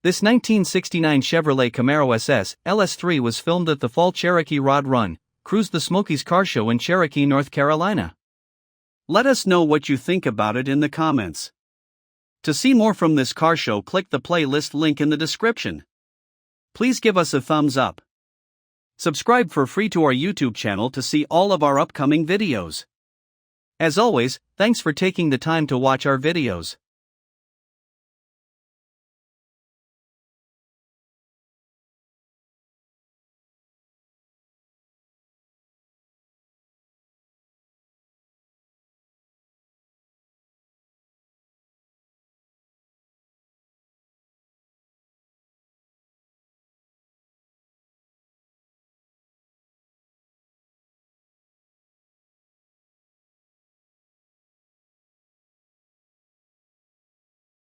This 1969 Chevrolet Camaro SS LS3 was filmed at the Fall Cherokee Rod Run, Cruise the Smokies car show in Cherokee, North Carolina. Let us know what you think about it in the comments. To see more from this car show, click the playlist link in the description. Please give us a thumbs up. Subscribe for free to our YouTube channel to see all of our upcoming videos. As always, thanks for taking the time to watch our videos.